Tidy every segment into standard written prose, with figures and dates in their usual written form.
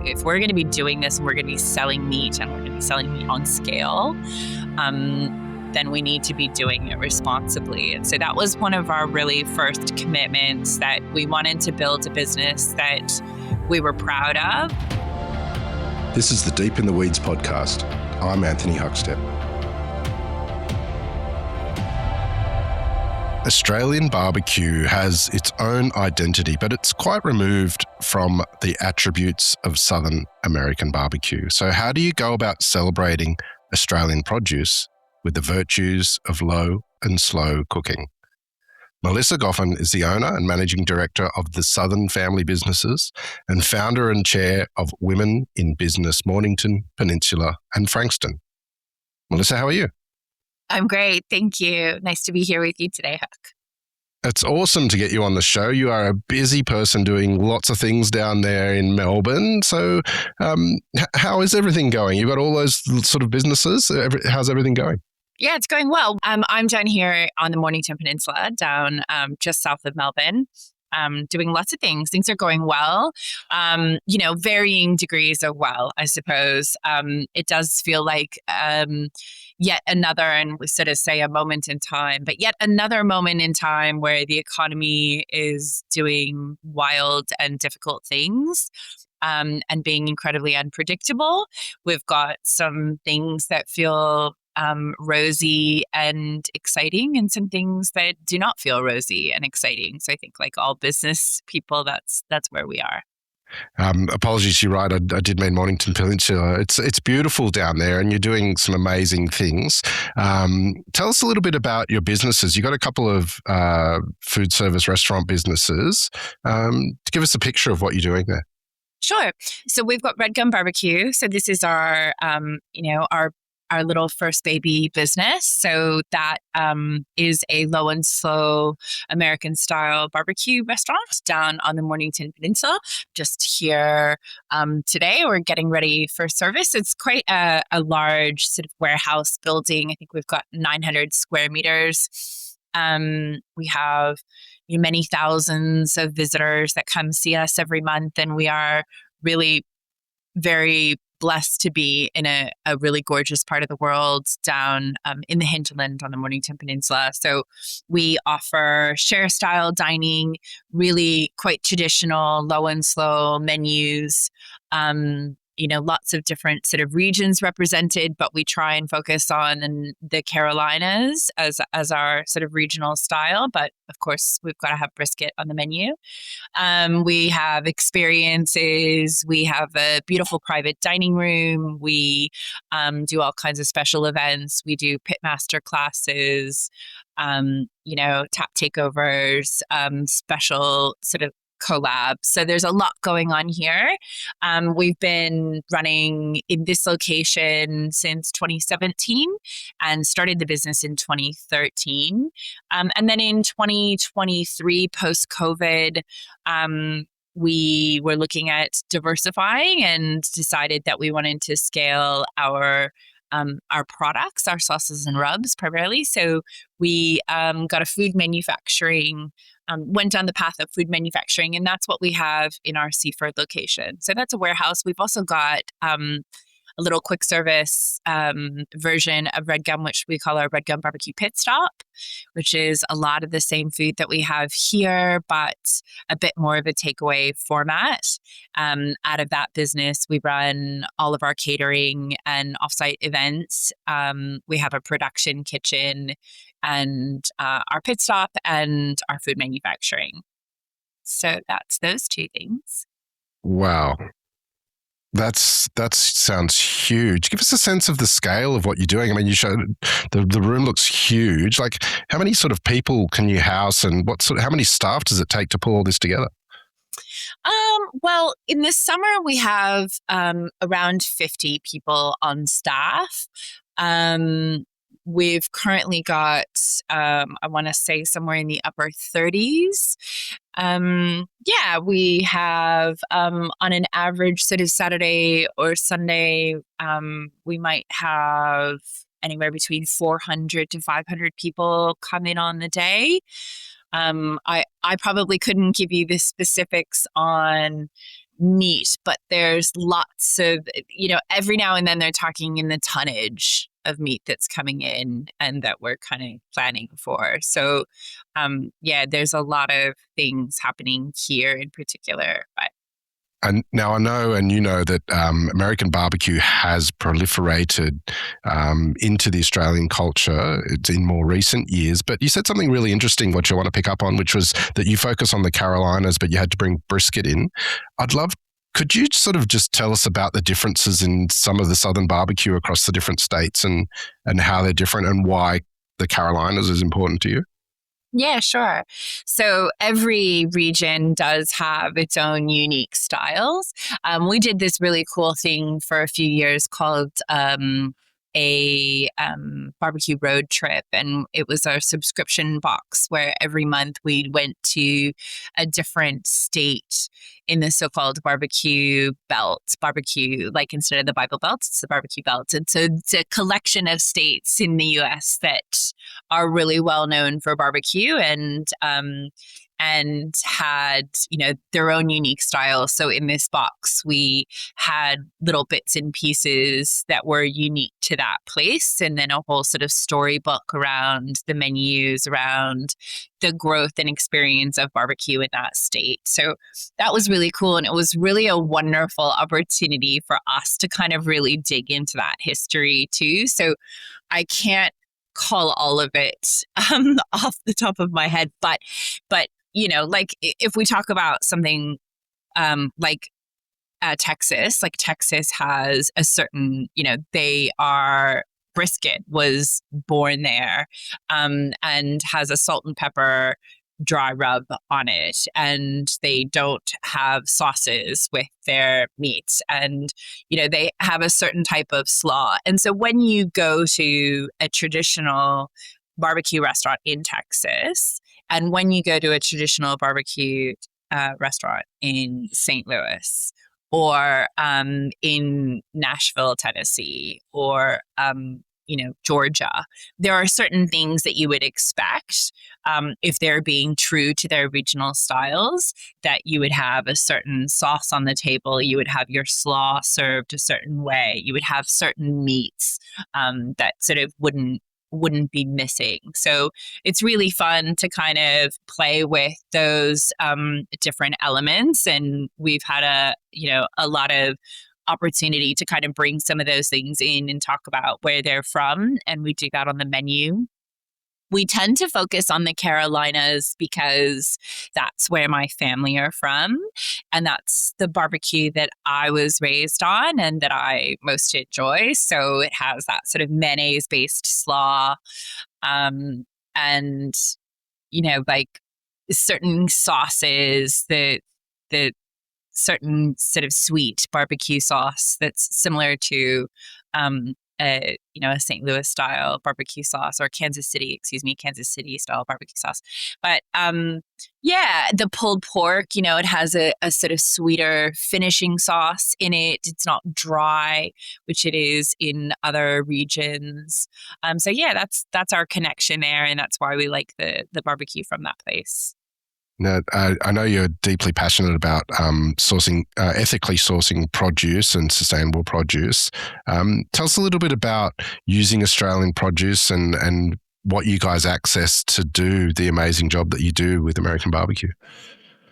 if we're going to be doing this and we're going to be selling meat and we're going to be selling meat on scale, then we need to be doing it responsibly. And so that was one of our really first commitments, that we wanted to build a business that we were proud of. This is the Deep in the Weeds podcast. I'm Anthony Huckstep. Australian barbecue has its own identity, but it's quite removed from the attributes of Southern American barbecue. So how do you go about celebrating Australian produce with the virtues of low and slow cooking? Melissa Goffin is the owner and managing director of the Southern Family Businesses and founder and chair of Women in Business Mornington, Peninsula and Frankston. Melissa, how are you? I'm great. Thank you. Nice to be here with you today, Huck. It's awesome to get you on the show. You are a busy person doing lots of things down there in Melbourne. So how is everything going? You've got all those sort of businesses. How's everything going? Yeah, it's going well. I'm down here on the Mornington Peninsula, down just south of Melbourne, doing lots of things. Things are going well, varying degrees of well, I suppose. It does feel like yet another, and we sort of say a moment in time, but yet another moment in time where the economy is doing wild and difficult things. And being incredibly unpredictable. We've got some things that feel rosy and exciting, and some things that do not feel rosy and exciting. So I think, like all business people, that's where we are. Apologies, you're right. I did mean Mornington Peninsula. It's beautiful down there, and you're doing some amazing things. Tell us a little bit about your businesses. You've got a couple of food service restaurant businesses. To give us a picture of what you're doing there. Sure. So we've got Gum BBQ. So this is our little first baby business. So that is a low and slow American style barbecue restaurant down on the Mornington Peninsula. Just here today, we're getting ready for service. It's quite a large sort of warehouse building. I think we've got 900 square meters. We have many thousands of visitors that come see us every month, and we are really very blessed to be in a really gorgeous part of the world down in the hinterland on the Mornington Peninsula. So we offer share style dining, really quite traditional, low and slow menus. Lots of different sort of regions represented, but we try and focus on the Carolinas as our sort of regional style. But of course, we've got to have brisket on the menu. We have experiences. We have a beautiful private dining room. We do all kinds of special events. We do pitmaster classes, tap takeovers, special sort of collab. So there's a lot going on here. We've been running in this location since 2017 and started the business in 2013. And then in 2023, post-COVID, we were looking at diversifying and decided that we wanted to scale our products, our sauces and rubs primarily. So we got a food manufacturing, went down the path of food manufacturing, and that's what we have in our Seaford location. So that's a warehouse. We've also got a little quick service version of Red Gum, which we call our Red Gum BBQ Pit Stop, which is a lot of the same food that we have here, but a bit more of a takeaway format. Out of that business, we run all of our catering and offsite events. We have a production kitchen and our pit stop and our food manufacturing. So that's those two things. Wow. That sounds huge. Give us a sense of the scale of what you're doing. I mean, you showed the room looks huge. Like, how many sort of people can you house, and how many staff does it take to pull all this together? Well, in the summer we have around 50 people on staff. We've currently got, I want to say somewhere in the upper 30s. We have, on an average sort of Saturday or Sunday, we might have anywhere between 400 to 500 people come in on the day. I probably couldn't give you the specifics on meat, but there's lots of, every now and then they're talking in the tonnage of meat that's coming in and that we're kind of planning for. So, yeah, there's a lot of things happening here in particular. But and now I know, and you know, that American barbecue has proliferated into the Australian culture. It's in more recent years. But you said something really interesting, which I want to pick up on, which was that you focus on the Carolinas, but you had to bring brisket in. I'd love, could you sort of just tell us about the differences in some of the Southern barbecue across the different states and how they're different and why the Carolinas is important to you? yeah, sure. So every region does have its own unique styles. We did this really cool thing for a few years called a barbecue road trip, and it was our subscription box where every month we went to a different state in the so-called barbecue belt. Barbecue, like instead of the Bible Belt, it's the barbecue belt. And so it's a collection of states in the U.S. that are really well known for barbecue and had, their own unique style. So in this box, we had little bits and pieces that were unique to that place, and then a whole sort of storybook around the menus, around the growth and experience of barbecue in that state. So that was really cool. And it was really a wonderful opportunity for us to kind of really dig into that history too. So I can't call all of it off the top of my head, but like if we talk about something like Texas, like Texas has a certain, they are brisket was born there and has a salt and pepper dry rub on it, and they don't have sauces with their meats, and they have a certain type of slaw. And so when you go to a traditional barbecue restaurant in Texas, and when you go to a traditional barbecue restaurant in St. Louis, or in Nashville, Tennessee, or Georgia, there are certain things that you would expect if they're being true to their regional styles, that you would have a certain sauce on the table, you would have your slaw served a certain way, you would have certain meats that sort of wouldn't be missing. So it's really fun to kind of play with those different elements, and we've had a lot of opportunity to kind of bring some of those things in and talk about where they're from, and we do that on the menu. We tend to focus on the Carolinas because that's where my family are from, and that's the barbecue that I was raised on and that I most enjoy. So it has that sort of mayonnaise-based slaw, and like certain sauces, the certain sort of sweet barbecue sauce that's similar to a St. Louis style barbecue sauce, or Kansas City style barbecue sauce. But the pulled pork, it has a sort of sweeter finishing sauce in it. It's not dry, which it is in other regions. So yeah, that's our connection there, and that's why we like the barbecue from that place. Now, I know you're deeply passionate about ethically sourcing produce and sustainable produce. Tell us a little bit about using Australian produce and what you guys access to do the amazing job that you do with American barbecue.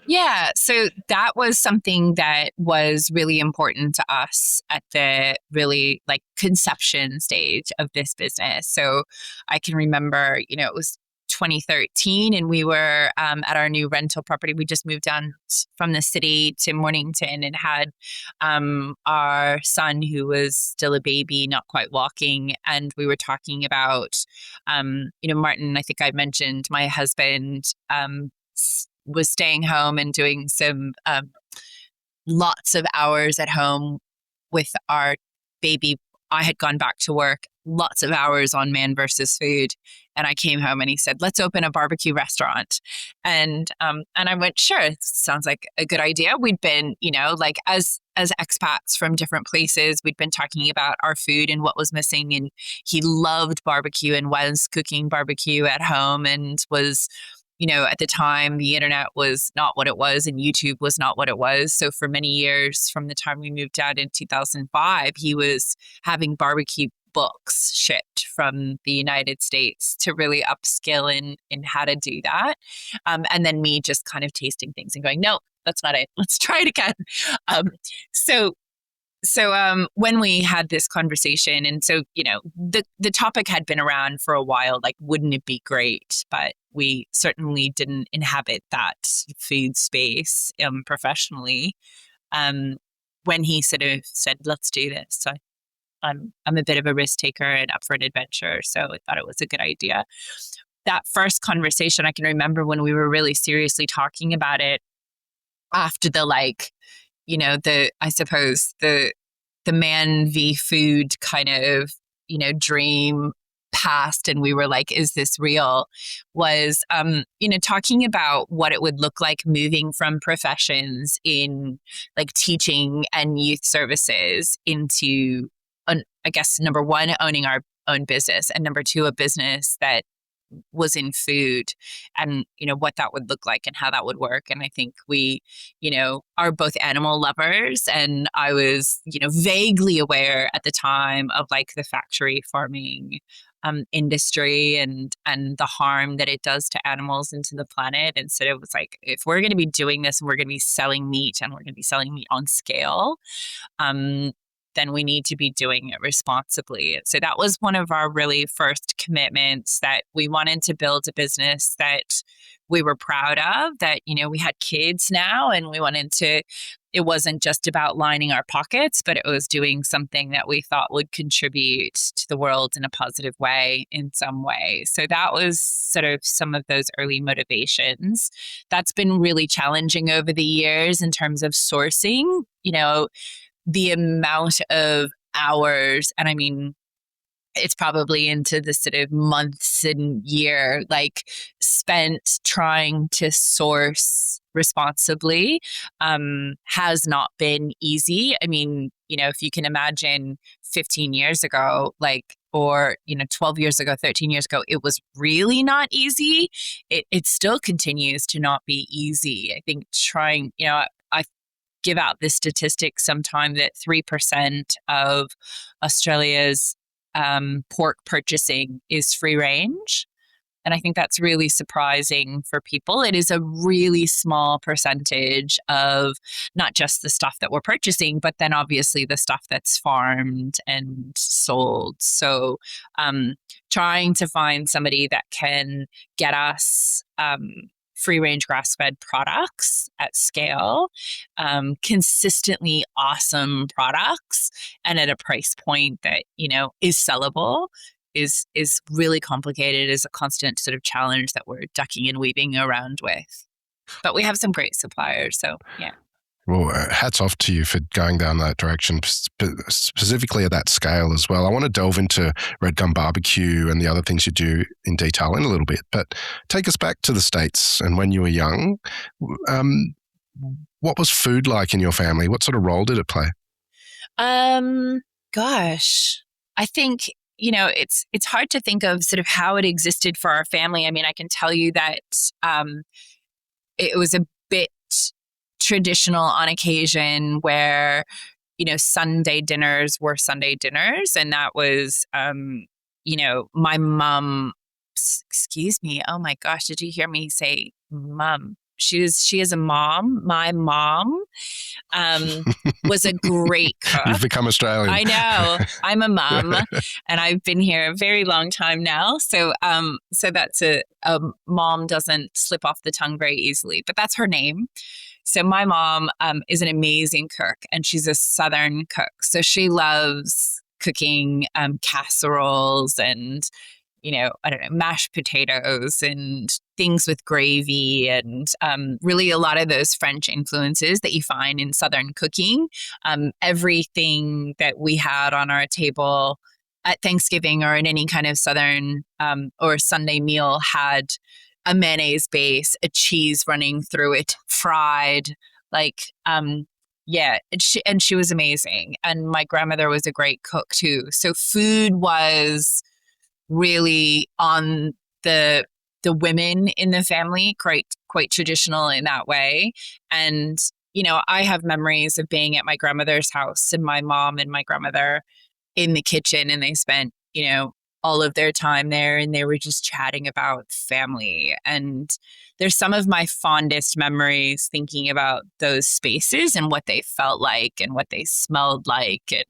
Yeah, so that was something that was really important to us at the really like conception stage of this business. So I can remember, it was 2013, and we were at our new rental property. We just moved down from the city to Mornington and had our son, who was still a baby, not quite walking. And we were talking about, Martin, I think I mentioned my husband was staying home and doing some lots of hours at home with our baby. I had gone back to work, lots of hours on Man versus Food. And I came home and he said, let's open a barbecue restaurant. And I went, sure, sounds like a good idea. We'd been, like as expats from different places, we'd been talking about our food and what was missing. And he loved barbecue and was cooking barbecue at home and was at the time, the internet was not what it was and YouTube was not what it was. So for many years, from the time we moved out in 2005, he was having barbecue books shipped from the United States to really upskill in how to do that. And then me just kind of tasting things and going, no, that's not it. Let's try it again. Um, so when we had this conversation, and so, the topic had been around for a while, like, wouldn't it be great? But we certainly didn't inhabit that food space professionally. When he sort of said, let's do this. So I'm a bit of a risk taker and up for an adventure. So I thought it was a good idea. That first conversation, I can remember when we were really seriously talking about it after I suppose the man v food kind of, dream passed, and we were like, is this real? Was, talking about what it would look like moving from professions in like teaching and youth services into, I guess, number one, owning our own business, and number two, a business that was in food, and what that would look like and how that would work. And I think we are both animal lovers, and I was vaguely aware at the time of like the factory farming industry and the harm that it does to animals and to the planet. And so it was like, if we're going to be doing this and we're going to be selling meat, and we're going to be selling meat on scale, then we need to be doing it responsibly. And so that was one of our really first commitments, that we wanted to build a business that we were proud of, that, we had kids now, and we wanted to, it wasn't just about lining our pockets, but it was doing something that we thought would contribute to the world in a positive way in some way. So that was sort of some of those early motivations. That's been really challenging over the years in terms of sourcing, the amount of hours, and I mean, it's probably into the sort of months and year, like, spent trying to source responsibly, has not been easy. I mean, if you can imagine 15 years ago, or 12 years ago, 13 years ago, it was really not easy. It still continues to not be easy. I think trying, I give out this statistic sometime that 3% of Australia's pork purchasing is free range. And I think that's really surprising for people. It is a really small percentage of not just the stuff that we're purchasing, but then obviously the stuff that's farmed and sold. So trying to find somebody that can get us free range grass fed products at scale, consistently awesome products, and at a price point that, is sellable, is really complicated, is a constant sort of challenge that we're ducking and weaving around with. But we have some great suppliers. So, yeah. Well, hats off to you for going down that direction, specifically at that scale as well. I want to delve into Red Gum BBQ and the other things you do in detail in a little bit, but take us back to the States and when you were young. What was food like in your family? What sort of role did it play? Gosh, I think, it's hard to think of sort of how it existed for our family. I mean, I can tell you that it was a bit traditional on occasion where, Sunday dinners were Sunday dinners. And that was, my mom, excuse me. Oh my gosh. Did you hear me say mom? She is a mom. My mom was a great cook. You've become Australian. I know. I'm a mom, and I've been here a very long time now. So that's a mom doesn't slip off the tongue very easily, but that's her name. So my mom is an amazing cook, and she's a Southern cook. So she loves cooking casseroles and, I don't know, mashed potatoes and things with gravy, and really a lot of those French influences that you find in Southern cooking. Everything that we had on our table at Thanksgiving or in any kind of Southern or Sunday meal had a mayonnaise base, a cheese running through it, fried, and she was amazing. And my grandmother was a great cook too. So food was really on the the women in the family, quite traditional in that way. And, I have memories of being at my grandmother's house and my mom and my grandmother in the kitchen, and they spent, all of their time there, and they were just chatting about family. And there's some of my fondest memories thinking about those spaces and what they felt like and what they smelled like, and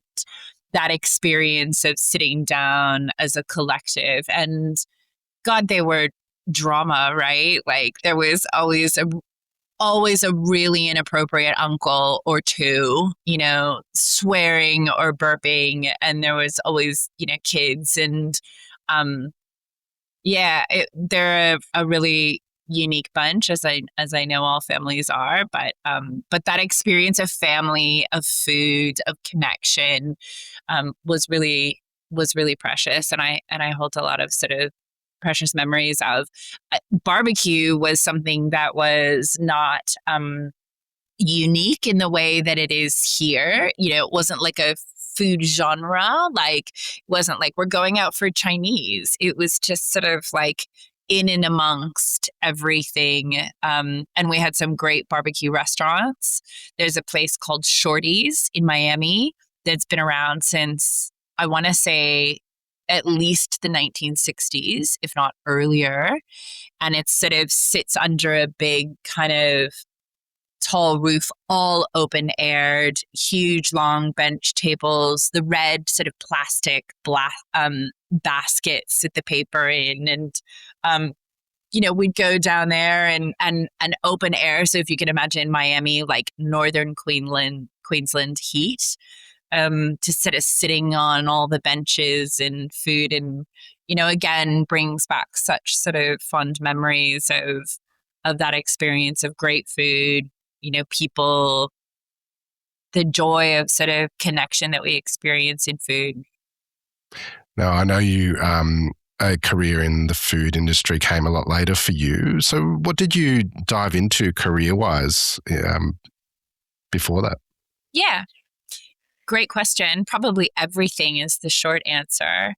that experience of sitting down as a collective. And God, they were drama, right? Like there was always a really inappropriate uncle or two, swearing or burping. And there was always, kids. And they're a really unique bunch, as I know all families are. But that experience of family, of food, of connection, was really precious. And I hold a lot of sort of precious memories of. Barbecue was something that was not unique in the way that it is here. It wasn't like a food genre. Like, it wasn't like we're going out for Chinese. It was just sort of like in and amongst everything. And we had some great barbecue restaurants. There's a place called Shorty's in Miami that's been around since, I want to say, at least the 1960s, if not earlier. And it sort of sits under a big kind of tall roof, all open aired, huge long bench tables, the red sort of plastic baskets with the paper in. And, we'd go down there and open air. So if you can imagine Miami, like northern Queensland heat, to sort of sitting on all the benches and food, and, again, brings back such sort of fond memories of that experience of great food, people, the joy of sort of connection that we experience in food. Now, I know you, a career in the food industry came a lot later for you. So what did you dive into career-wise before that? Yeah, great question. Probably everything is the short answer.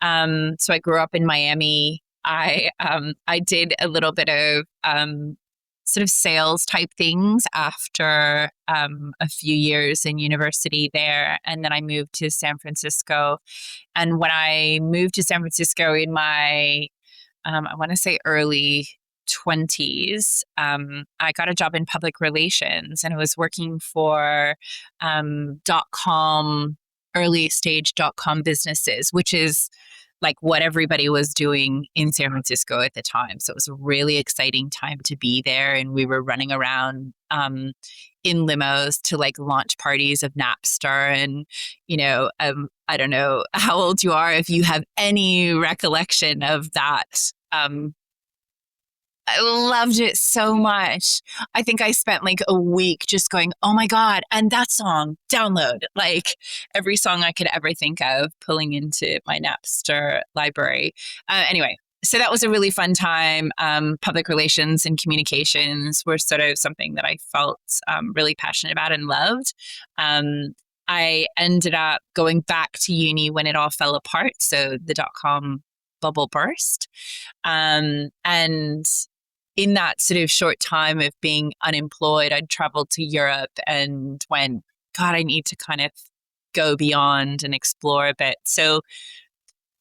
So I grew up in Miami. I did a little bit of sort of sales type things after a few years in university there. And then I moved to San Francisco. And when I moved to San Francisco in my, I want to say early 20s, I got a job in public relations, and I was working for .com, early stage .com businesses, which is like what everybody was doing in San Francisco at the time. So it was a really exciting time to be there. And we were running around in limos to like launch parties of Napster. And, I don't know how old you are, if you have any recollection of that. I loved it so much. I think I spent like a week just going, oh my God, and that song, download, like every song I could ever think of, pulling into my Napster library. Anyway, so that was a really fun time. Public relations and communications were sort of something that I felt really passionate about and loved. I ended up going back to uni when it all fell apart. So the .com bubble burst. And in that sort of short time of being unemployed, I'd traveled to Europe and went, God, I need to kind of go beyond and explore a bit. So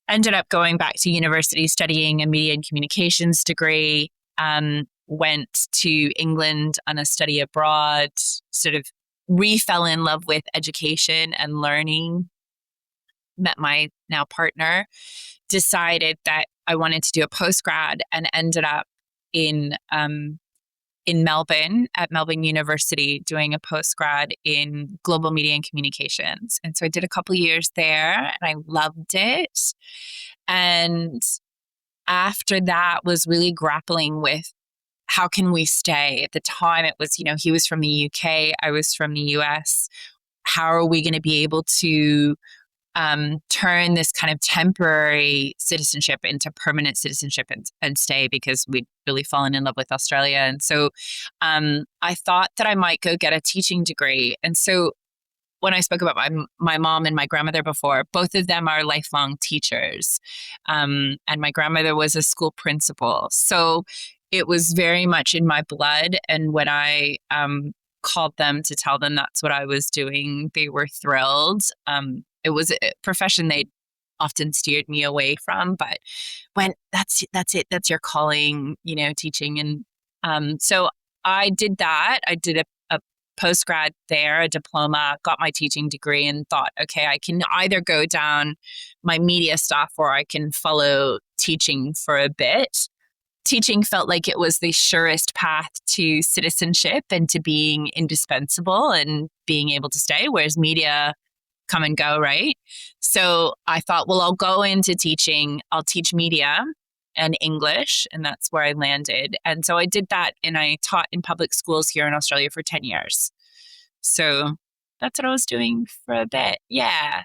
ended up going back to university studying a media and communications degree, went to England on a study abroad, sort of fell in love with education and learning, met my now partner, decided that I wanted to do a postgrad, and ended up in Melbourne at Melbourne University doing a postgrad in global media and communications. And so I did a couple of years there and I loved it. And after that was really grappling with how can we stay? At the time it was, he was from the UK, I was from the US. How are we going to be able to turn this kind of temporary citizenship into permanent citizenship and stay, because we'd really fallen in love with Australia. And so I thought that I might go get a teaching degree. And so when I spoke about my mom and my grandmother before, both of them are lifelong teachers. And my grandmother was a school principal. So it was very much in my blood. And when I called them to tell them that's what I was doing, they were thrilled. It was a profession they often steered me away from, but when that's it, that's your calling, teaching. And so I did that. I did a post-grad there, a diploma, got my teaching degree, and thought, okay, I can either go down my media stuff or I can follow teaching for a bit. Teaching felt like it was the surest path to citizenship and to being indispensable and being able to stay, whereas media come and go, right? So I thought, well, I'll go into teaching. I'll teach media and English, and that's where I landed. And so I did that, and I taught in public schools here in Australia for 10 years. So that's what I was doing for a bit. Yeah.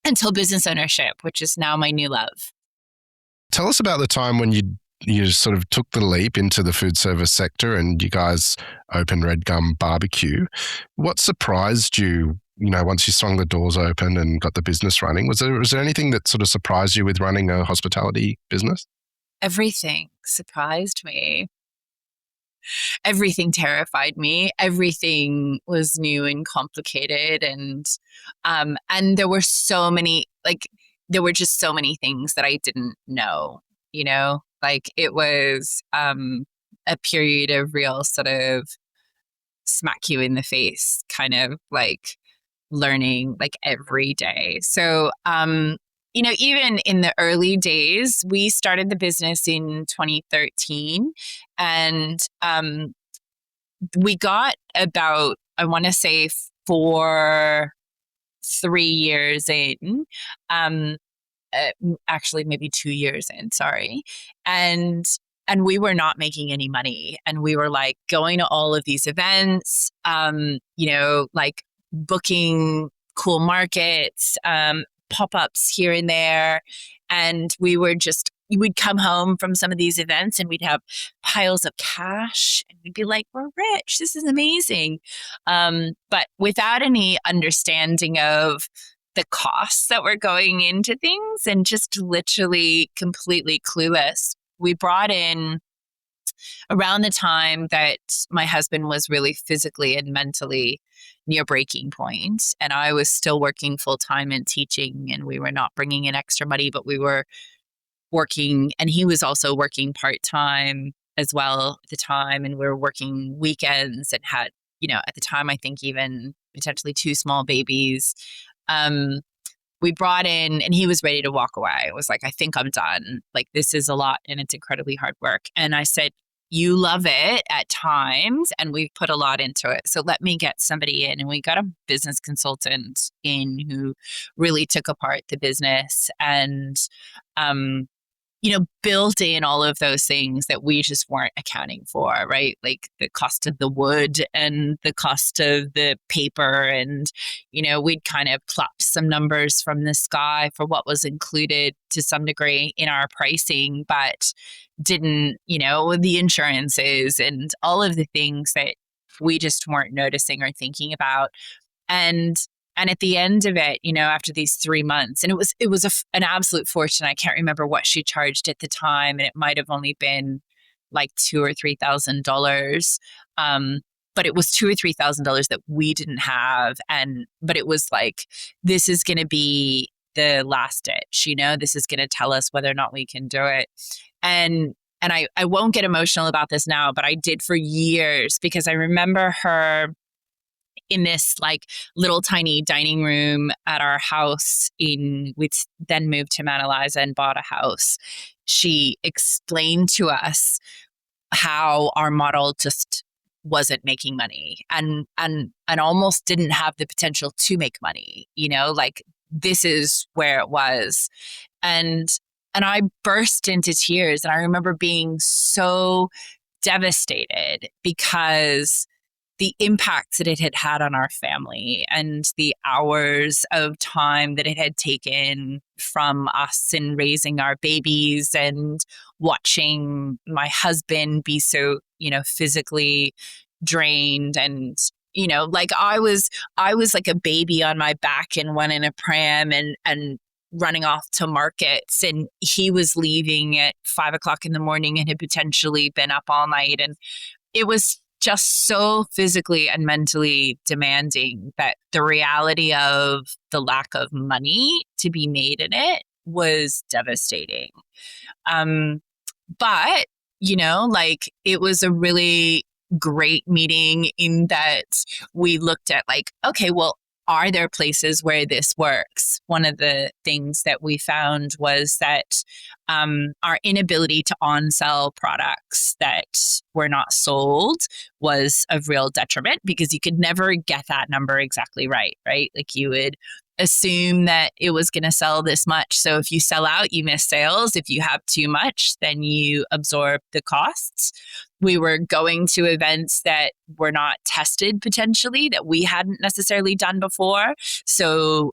Until business ownership, which is now my new love. Tell us about the time when you sort of took the leap into the food service sector and you guys opened Red Gum BBQ. What surprised you, once you swung the doors open and got the business running? Was there anything that sort of surprised you with running a hospitality business? Everything surprised me. Everything terrified me. Everything was new and complicated. And there were so many, there were just so many things that I didn't know, it was a period of real sort of smack you in the face kind of learning every day. So, even in the early days, we started the business in 2013 and we got about, I want to say 3 years in, actually maybe 2 years in, sorry. And we were not making any money. And we were going to all of these events, booking cool markets, pop-ups here and there. And we'd come home from some of these events and we'd have piles of cash and we'd be like, we're rich. This is amazing. But without any understanding of the costs that were going into things and just literally completely clueless. We brought in around the time that my husband was really physically and mentally near breaking point. And I was still working full time and teaching, and we were not bringing in extra money, but we were working, and he was also working part time as well at the time. And we were working weekends and had, at the time, I think even potentially 2 small babies. We brought in, and he was ready to walk away. I was like, I think I'm done. This is a lot and it's incredibly hard work. And I said, you love it at times and we've put a lot into it. So let me get somebody in. And we got a business consultant in who really took apart the business and, built in all of those things that we just weren't accounting for, right? Like the cost of the wood and the cost of the paper. And, we'd kind of plucked some numbers from the sky for what was included to some degree in our pricing, but didn't, the insurances and all of the things that we just weren't noticing or thinking about. And at the end of it, after these 3 months, and it was an absolute fortune. I can't remember what she charged at the time, and it might have only been like $2,000 or $3,000. But it was $2,000 or $3,000 that we didn't have, but it was like, this is going to be the last ditch. This is going to tell us whether or not we can do it. And I won't get emotional about this now, but I did for years because I remember her in this little tiny dining room at our house we'd then moved to Mount Eliza and bought a house. She explained to us how our model just wasn't making money and almost didn't have the potential to make money. This is where it was. And I burst into tears. And I remember being so devastated because the impacts that it had had on our family and the hours of time that it had taken from us in raising our babies and watching my husband be so, physically drained and like I was like a baby on my back and one in a pram and running off to markets, and he was leaving at 5 o'clock in the morning and had potentially been up all night. And it was just so physically and mentally demanding that the reality of the lack of money to be made in it was devastating. But, like it was a really great meeting in that we looked at like, okay, well, are there places where this works? One of the things that we found was that our inability to on-sell products that were not sold was of real detriment, because you could never get that number exactly right? Like you would assume that it was going to sell this much. So if you sell out, you miss sales. If you have too much, then you absorb the costs. We were going to events that were not tested potentially, that we hadn't necessarily done before. So,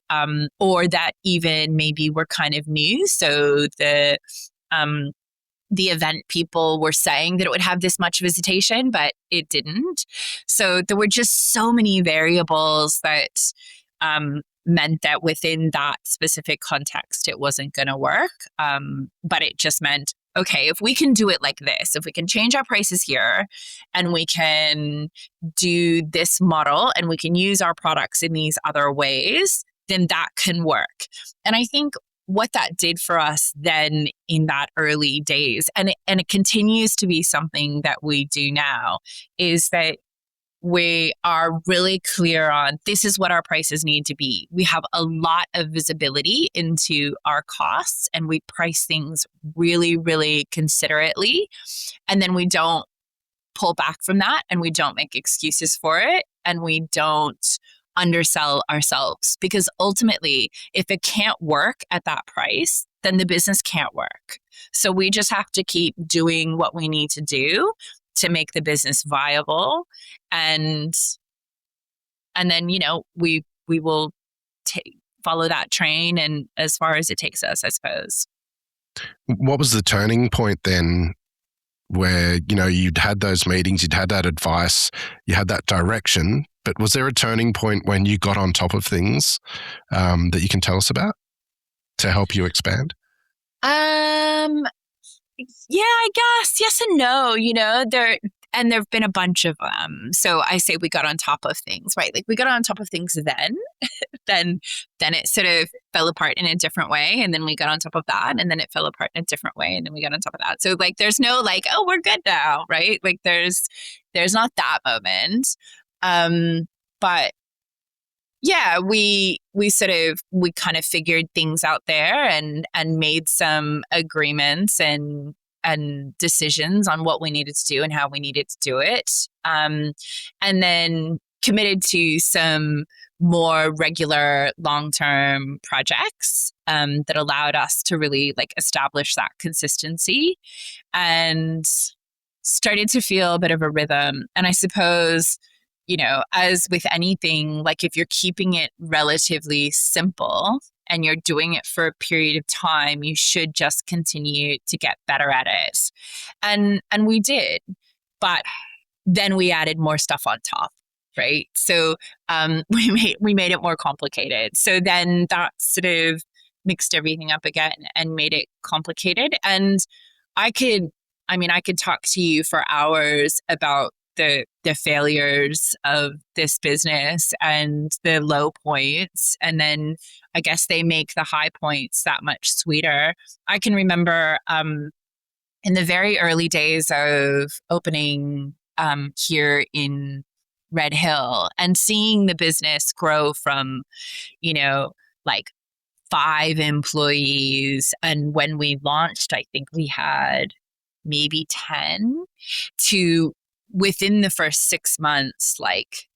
or that even maybe were kind of new. So the event people were saying that it would have this much visitation, but it didn't. So there were just so many variables that meant that within that specific context, it wasn't going to work. But it just meant, okay, if we can do it like this, if we can change our prices here and we can do this model and we can use our products in these other ways, then that can work. And I think what that did for us then in that early days, and it continues to be something that we do now, is that we are really clear on this is what our prices need to be. We have a lot of visibility into our costs, and we price things really, really considerately. And then we don't pull back from that, and we don't make excuses for it, and we don't undersell ourselves, because ultimately, if it can't work at that price, then the business can't work. So we just have to keep doing what we need to do to make the business viable. And then, we will follow that train and as far as it takes us, I suppose. What was the turning point then where, you'd had those meetings, you'd had that advice, you had that direction, but was there a turning point when you got on top of things that you can tell us about to help you expand? Yeah, I guess yes and no. There've been a bunch of them. So I say we got on top of things, right? Like we got on top of things then it sort of fell apart in a different way, and then we got on top of that, and then it fell apart in a different way, and then we got on top of that. So like there's no like, oh, we're good now, right? Like there's not that moment. But yeah, we kind of figured things out there and made some agreements and decisions on what we needed to do and how we needed to do it. And then committed to some more regular long-term projects that allowed us to really like establish that consistency and started to feel a bit of a rhythm. And I suppose, as with anything, like if you're keeping it relatively simple and you're doing it for a period of time, you should just continue to get better at it. And we did, but then we added more stuff on top, right? So we made it more complicated. So then that sort of mixed everything up again and made it complicated. And I could talk to you for hours about the failures of this business and the low points. And then I guess they make the high points that much sweeter. I can remember in the very early days of opening here in Red Hill and seeing the business grow from, like 5 employees. And when we launched, I think we had maybe 10 to within the first 6 months, like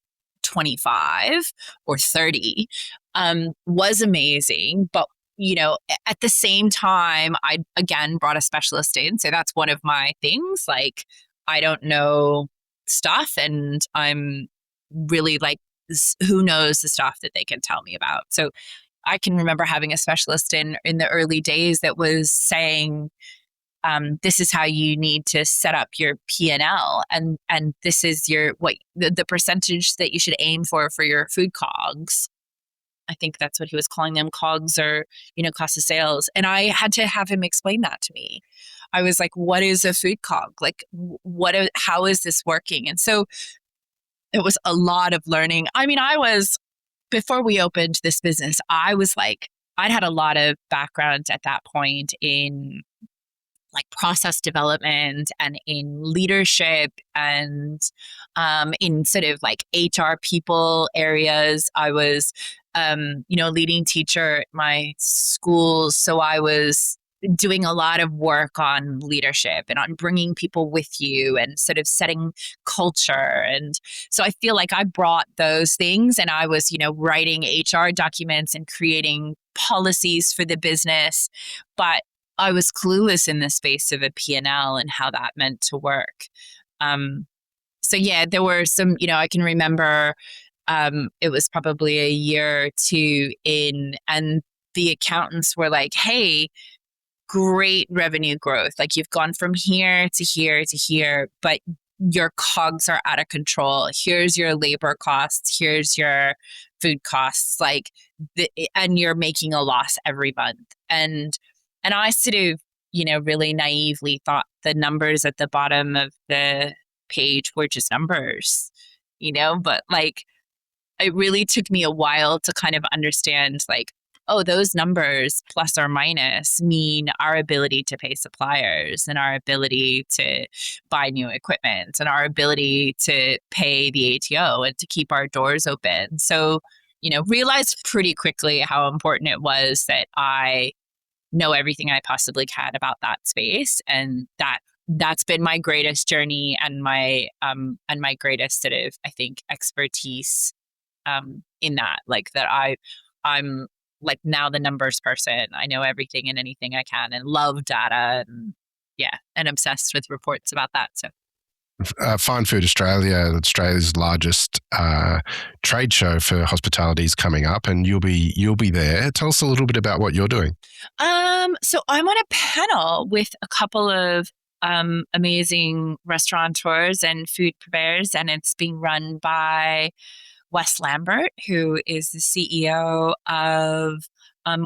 25 or 30, was amazing. But, at the same time, I again brought a specialist in. So that's one of my things. Like, I don't know stuff, and I'm really like, who knows the stuff that they can tell me about. So I can remember having a specialist in the early days that was saying, this is how you need to set up your P&L, and this is the percentage that you should aim for your food COGS. I think that's what he was calling them, COGS, or cost of sales. And I had to have him explain that to me. I was like, what is a food COG? Like, how is this working? And so it was a lot of learning. I mean, before we opened this business, I'd had a lot of background at that point in like process development and in leadership and in sort of like HR people areas. I was, leading teacher at my schools. So I was doing a lot of work on leadership and on bringing people with you and sort of setting culture. And so I feel like I brought those things, and I was, writing HR documents and creating policies for the business. But I was clueless in the space of a P&L and how that meant to work. So yeah, there were some, I can remember it was probably a year or two in, and the accountants were like, hey, great revenue growth. Like, you've gone from here to here to here, but your COGS are out of control. Here's your labor costs. Here's your food costs. And you're making a loss every month. And I sort of, really naively thought the numbers at the bottom of the page were just numbers, but like, it really took me a while to kind of understand, like, oh, those numbers plus or minus mean our ability to pay suppliers and our ability to buy new equipment and our ability to pay the ATO and to keep our doors open. So, realized pretty quickly how important it was that I know everything I possibly can about that space. And that's been my greatest journey and my greatest sort of, I think, expertise in that, like, that I'm like now the numbers person. I know everything and anything I can, and love data, and obsessed with reports about that. So Fine Food Australia, Australia's largest trade show for hospitality, is coming up, and you'll be there. Tell us a little bit about what you're doing. So I'm on a panel with a couple of amazing restaurateurs and food purveyors, and it's being run by Wes Lambert, who is the CEO of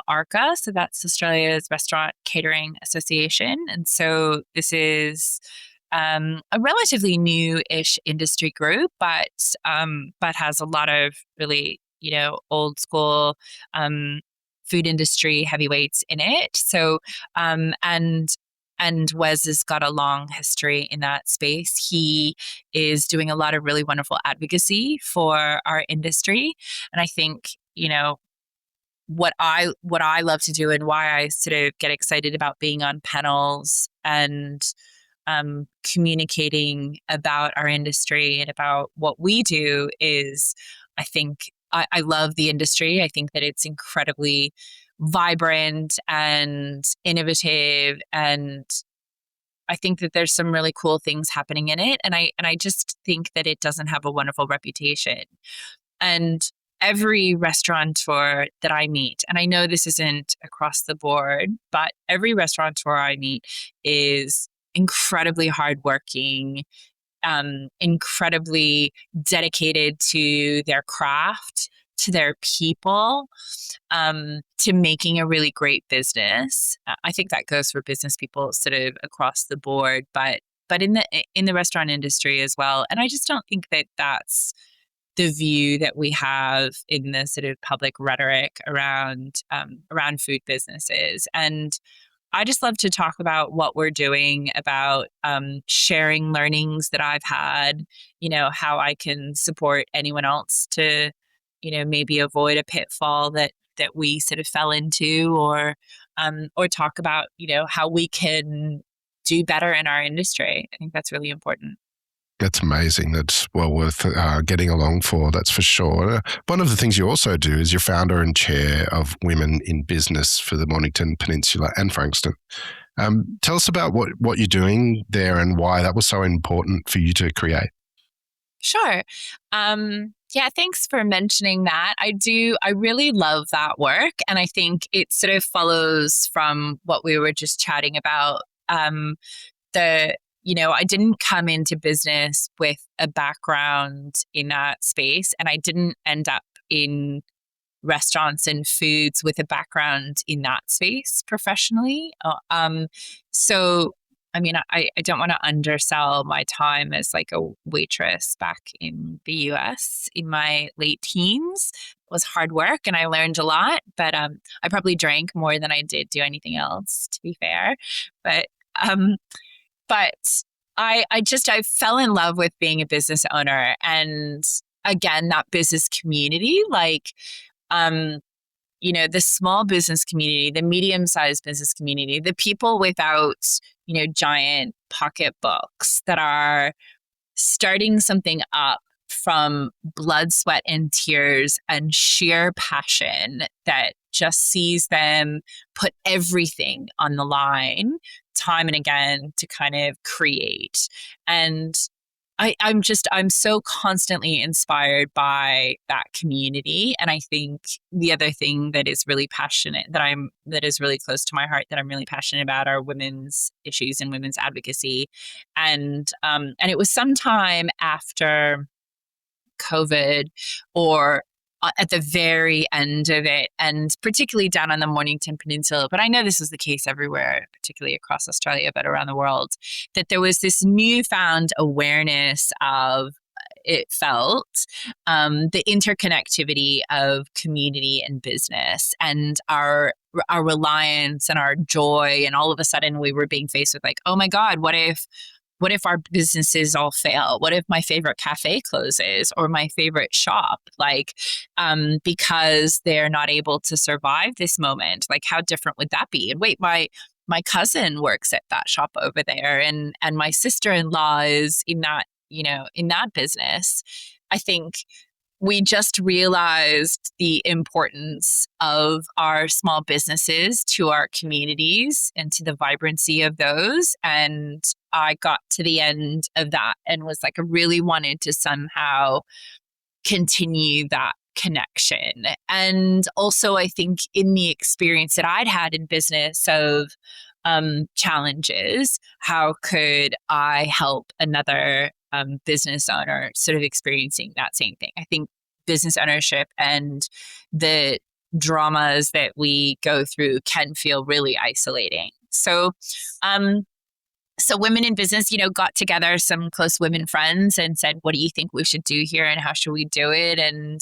ARCA. So that's Australia's Restaurant Catering Association. And so this is a relatively new-ish industry group, but has a lot of really, old school food industry heavyweights in it. So and Wes has got a long history in that space. He is doing a lot of really wonderful advocacy for our industry. And I think, what I love to do and why I sort of get excited about being on panels and communicating about our industry and about what we do is, I think, I love the industry. I think that it's incredibly vibrant and innovative, and I think that there's some really cool things happening in it, and I just think that it doesn't have a wonderful reputation. And every restaurateur that I meet, and I know this isn't across the board, but every restaurateur I meet is incredibly hardworking, incredibly dedicated to their craft, to their people, to making a really great business. I think that goes for business people sort of across the board, but in the restaurant industry as well. And I just don't think that that's the view that we have in the sort of public rhetoric around food businesses. And I just love to talk about what we're doing, about sharing learnings that I've had, how I can support anyone else to, maybe avoid a pitfall that we sort of fell into, or talk about, how we can do better in our industry. I think that's really important. That's amazing. That's well worth getting along for, that's for sure. One of the things you also do is you're founder and chair of Women in Business for the Mornington Peninsula and Frankston. Tell us about what you're doing there and why that was so important for you to create. Sure. Yeah, thanks for mentioning that. I really love that work. And I think it sort of follows from what we were just chatting about I didn't come into business with a background in that space, and I didn't end up in restaurants and foods with a background in that space professionally. So, I mean, I don't want to undersell my time as like a waitress back in the US in my late teens. It was hard work and I learned a lot, but I probably drank more than I did do anything else, to be fair. But um, but I fell in love with being a business owner, and again, that business community, like um the small business community, the medium-sized business community, the people without giant pocketbooks that are starting something up from blood, sweat, and tears and sheer passion that just sees them put everything on the line time and again to kind of create. And I'm so constantly inspired by that community. And I think the other thing that is really passionate, that is really close to my heart, that I'm really passionate about, are women's issues and women's advocacy. And it was sometime after COVID, or at the very end of it, and particularly down on the Mornington Peninsula, but I know this was the case everywhere, particularly across Australia, but around the world, that there was this newfound awareness of, it felt, the interconnectivity of community and business, and our reliance and our joy. And all of a sudden we were being faced with like, oh my God, what if our businesses all fail? What if my favorite cafe closes, or my favorite shop, because they're not able to survive this moment? Like, how different would that be? And wait, my cousin works at that shop over there, and my sister-in-law is in that business. I think we just realized the importance of our small businesses to our communities and to the vibrancy of those. And I got to the end of that and was like, I really wanted to somehow continue that connection. And also, I think in the experience that I'd had in business of challenges, how could I help another business owner sort of experiencing that same thing? I think business ownership and the dramas that we go through can feel really isolating. So women in business, got together, some close women friends, and said, what do you think we should do here and how should we do it? And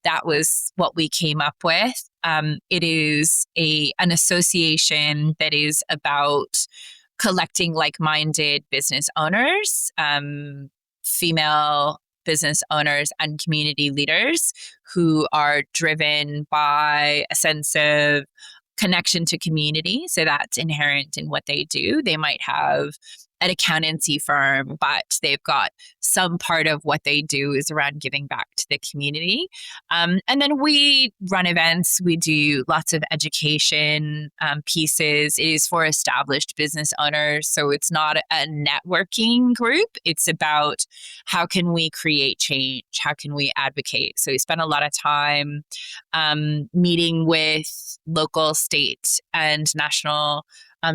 that was what we came up with. It is an association that is about collecting like-minded business owners, female business owners and community leaders who are driven by a sense of connection to community. So that's inherent in what they do. They might have an accountancy firm, but they've got some part of what they do is around giving back to the community. And then we run events. We do lots of education pieces. It is for established business owners. So it's not a networking group. It's about how can we create change? How can we advocate? So we spend a lot of time meeting with local, state, and national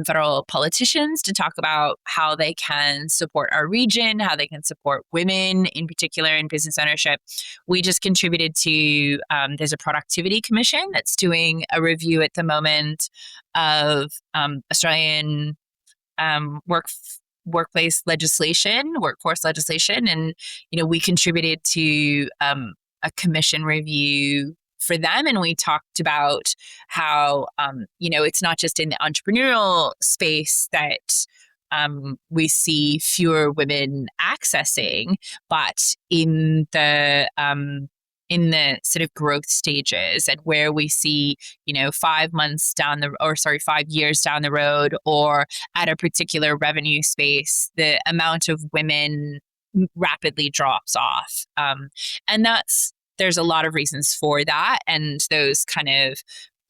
federal politicians to talk about how they can support our region, how they can support women in particular in business ownership. We just contributed to, there's a productivity commission that's doing a review at the moment of Australian workforce legislation. And, we contributed to a commission review for them. And we talked about how, it's not just in the entrepreneurial space that we see fewer women accessing, but in the sort of growth stages, and where we see, 5 years down the road, or at a particular revenue space, the amount of women rapidly drops off. And there's a lot of reasons for that. And those kind of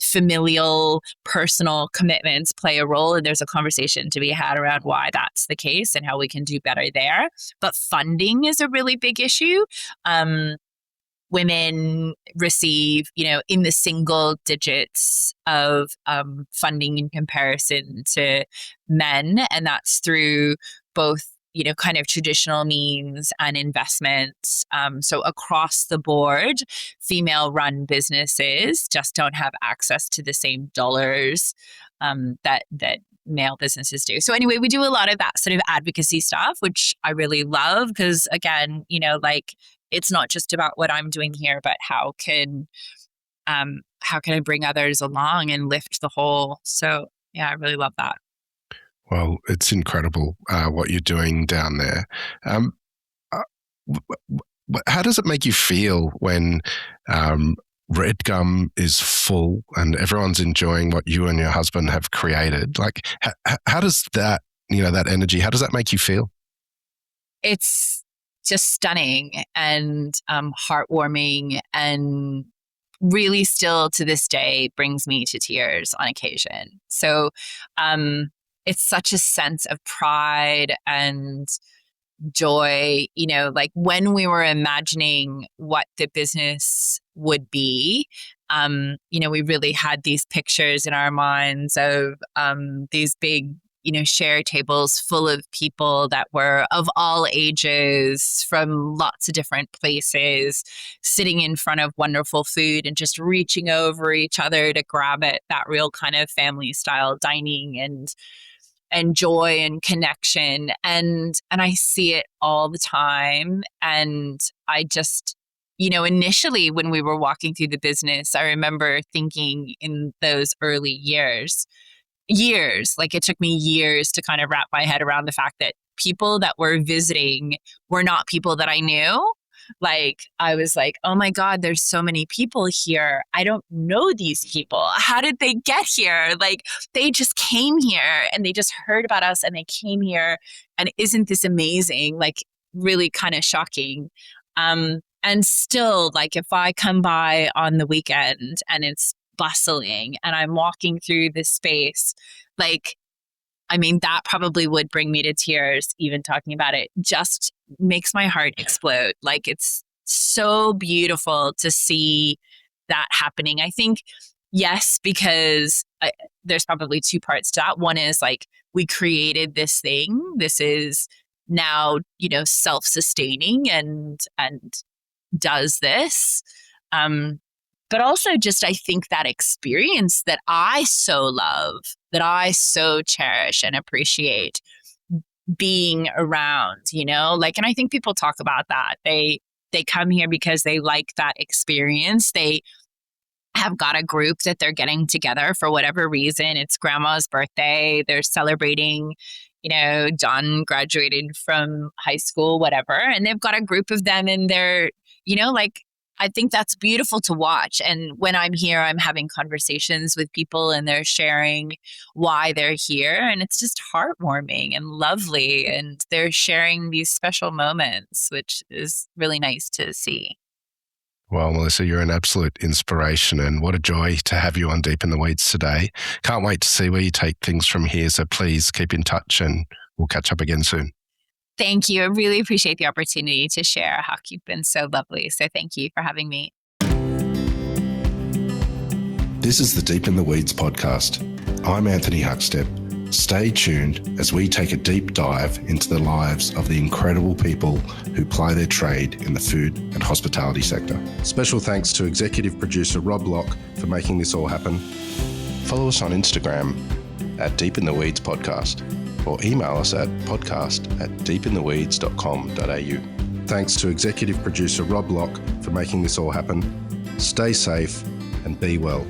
familial, personal commitments play a role. And there's a conversation to be had around why that's the case and how we can do better there. But funding is a really big issue. women receive, in the single digits of funding in comparison to men. And that's through both, kind of traditional means and investments. So across the board, female-run businesses just don't have access to the same dollars that male businesses do. So anyway, we do a lot of that sort of advocacy stuff, which I really love because, again, it's not just about what I'm doing here, but how can I bring others along and lift the whole? So yeah, I really love that. Well, it's incredible what you're doing down there. How does it make you feel when Red Gum is full and everyone's enjoying what you and your husband have created? Like, how does that, that energy, how does that make you feel? It's just stunning and heartwarming, and really still to this day brings me to tears on occasion. So it's such a sense of pride and joy, like when we were imagining what the business would be, we really had these pictures in our minds of these big, share tables full of people that were of all ages from lots of different places, sitting in front of wonderful food and just reaching over each other to grab it, that real kind of family style dining and joy and connection. And I see it all the time. And I just, initially when we were walking through the business, I remember thinking in those early years, like it took me years to kind of wrap my head around the fact that people that were visiting were not people that I knew. Like, I was like, oh my God, there's so many people here. I don't know these people. How did they get here? Like, they just came here and they just heard about us and they came here. And isn't this amazing? Like, really kind of shocking. And still, like, if I come by on the weekend and it's bustling and I'm walking through this space, like, I mean, that probably would bring me to tears, even talking about it. Just makes my heart explode. Like, it's so beautiful to see that happening. I think, yes, because there's probably two parts to that. One is like, we created this thing. This is now, self-sustaining and does this. But also just, I think that experience that I so love, that I so cherish and appreciate being around, like, and I think people talk about that. They come here because they like that experience. They have got a group that they're getting together for whatever reason. It's grandma's birthday. They're celebrating, John graduated from high school, whatever. And they've got a group of them and they're, like, I think that's beautiful to watch. And when I'm here, I'm having conversations with people and they're sharing why they're here. And it's just heartwarming and lovely. And they're sharing these special moments, which is really nice to see. Well, Melissa, you're an absolute inspiration, and what a joy to have you on Deep in the Weeds today. Can't wait to see where you take things from here. So please keep in touch and we'll catch up again soon. Thank you. I really appreciate the opportunity to share, Huck. You've been so lovely. So thank you for having me. This is the Deep in the Weeds podcast. I'm Anthony Huckstep. Stay tuned as we take a deep dive into the lives of the incredible people who ply their trade in the food and hospitality sector. Special thanks to executive producer Rob Locke for making this all happen. Follow us on Instagram at Deep in the Weeds Podcast, or email us at podcast@deepintheweeds.com.au. Thanks to executive producer Rob Locke for making this all happen. Stay safe and be well.